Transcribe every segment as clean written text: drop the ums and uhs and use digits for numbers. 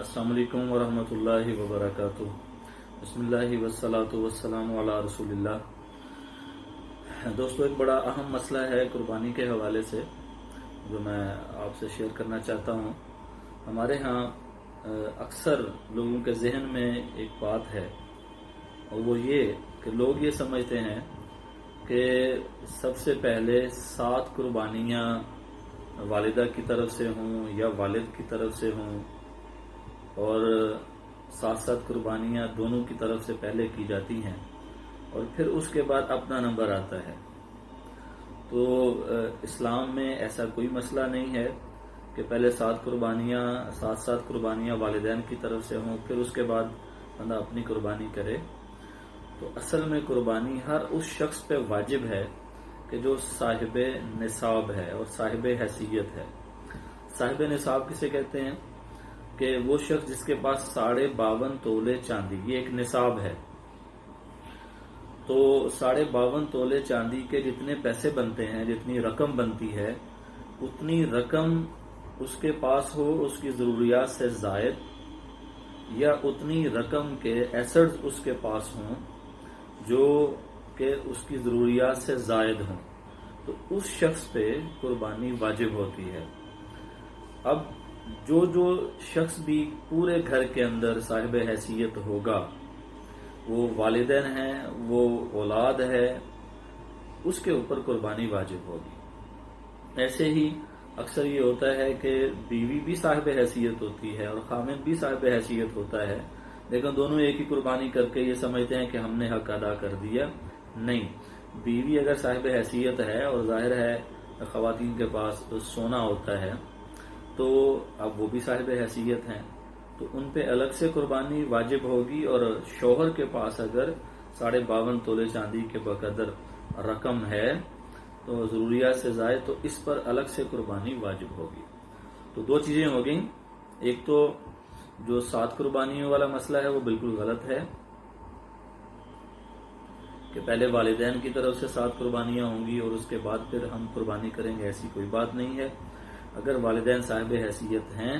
अस्सलाम वालेकुम वरहमतुल्लाहि वबरकातुह। बिस्मिल्लाहि वस्सलातु वस्सलामु अला रसूलिल्लाह। दोस्तों, एक बड़ा अहम मसला है कुर्बानी के हवाले से जो मैं आपसे शेयर करना चाहता हूँ। हमारे यहाँ अक्सर लोगों के जहन में एक बात है और वो ये कि लोग ये समझते हैं कि सबसे पहले 7 कुर्बानियाँ वालिदा की तरफ से हों या वालिद की तरफ से हों और 7 कुर्बानियाँ दोनों की तरफ से पहले की जाती हैं और फिर उसके बाद अपना नंबर आता है। तो इस्लाम में ऐसा कोई मसला नहीं है कि पहले 7 कुर्बानियाँ वालिदैन की तरफ से हों फिर उसके बाद बंदा अपनी कुर्बानी करे। तो असल में कुर्बानी हर उस शख्स पे वाजिब है कि जो साहिब निसाब है और साहिब हैसियत है। साहिब निसाब किसे कहते हैं कि वो शख्स जिसके पास 52.5 तोले चांदी, ये एक निसाब है। तो 52.5 तोले चांदी के जितने पैसे बनते हैं, जितनी रकम बनती है, उतनी रकम उसके पास हो उसकी जरूरियात से जायद या उतनी रकम के एसेट्स उसके पास हों जो कि उसकी जरूरियात से जायद हों, तो उस शख्स पे कुर्बानी वाजिब होती है। अब जो शख्स भी पूरे घर के अंदर साहिब हैसियत होगा, वो वालिदैन है, वो औलाद है, उसके ऊपर कुर्बानी वाजिब होगी। ऐसे ही अक्सर ये होता है कि बीवी भी साहिब हैसियत होती है और खामिद भी साहिब हैसियत होता है, लेकिन दोनों एक ही कुर्बानी करके ये समझते हैं कि हमने हक अदा कर दिया। नहीं, बीवी अगर साहिब हैसियत है और जाहिर है खवातीन के पास सोना होता है तो अब वो भी साहिब हैसियत हैं, तो उन पे अलग से कुर्बानी वाजिब होगी। और शौहर के पास अगर 52.5 तोले चांदी के बकदर रकम है तो जरूरियात से जाए तो इस पर अलग से कुर्बानी वाजिब होगी। तो 2 चीजें हो गई। एक तो जो 7 कुर्बानियों वाला मसला है वो बिल्कुल गलत है कि पहले वालिदैन की तरफ से 7 कुर्बानियां होंगी और उसके बाद फिर हम कुर्बानी करेंगे, ऐसी कोई बात नहीं है। अगर वालिदैन साहिब हैसियत हैं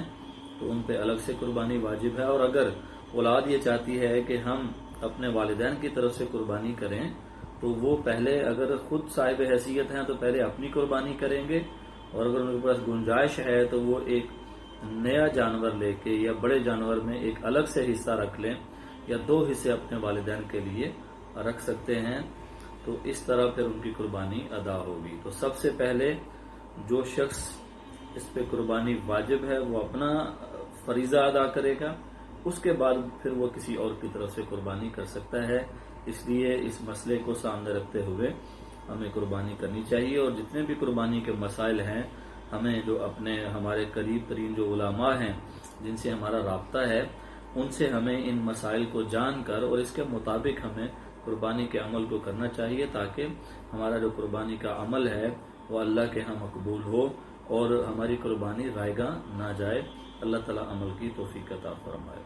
तो उन पे अलग से कुर्बानी वाजिब है। और अगर औलाद ये चाहती है कि हम अपने वालिदैन की तरफ से कुर्बानी करें तो वो पहले अगर खुद साहिब हैसियत हैं तो पहले अपनी कुर्बानी करेंगे, और अगर उनके पास गुंजाइश है तो वो एक नया जानवर लेके या बड़े जानवर में एक अलग से हिस्सा रख लें या 2 हिस्से अपने वालिदैन के लिए रख सकते हैं। तो इस तरह फिर उनकी कुर्बानी अदा होगी। तो सबसे पहले जो शख्स इस पे कुर्बानी वाजिब है वो अपना फरीजा अदा करेगा, उसके बाद फिर वो किसी और की तरफ से कुर्बानी कर सकता है। इसलिए इस मसले को सामने रखते हुए हमें कुर्बानी करनी चाहिए। और जितने भी कुर्बानी के मसाइल हैं, हमें जो हमारे करीब तरीन जो उलामा हैं जिनसे हमारा राब्ता है, उनसे हमें इन मसाइल को जानकर और इसके मुताबिक हमें कुर्बानी के अमल को करना चाहिए ताकि हमारा जो कुर्बानी का अमल है वो अल्लाह के यहाँ मकबूल हो और हमारी कुर्बानी रायगा ना जाए। अल्लाह ताला अमल की तौफीक अता फरमाए।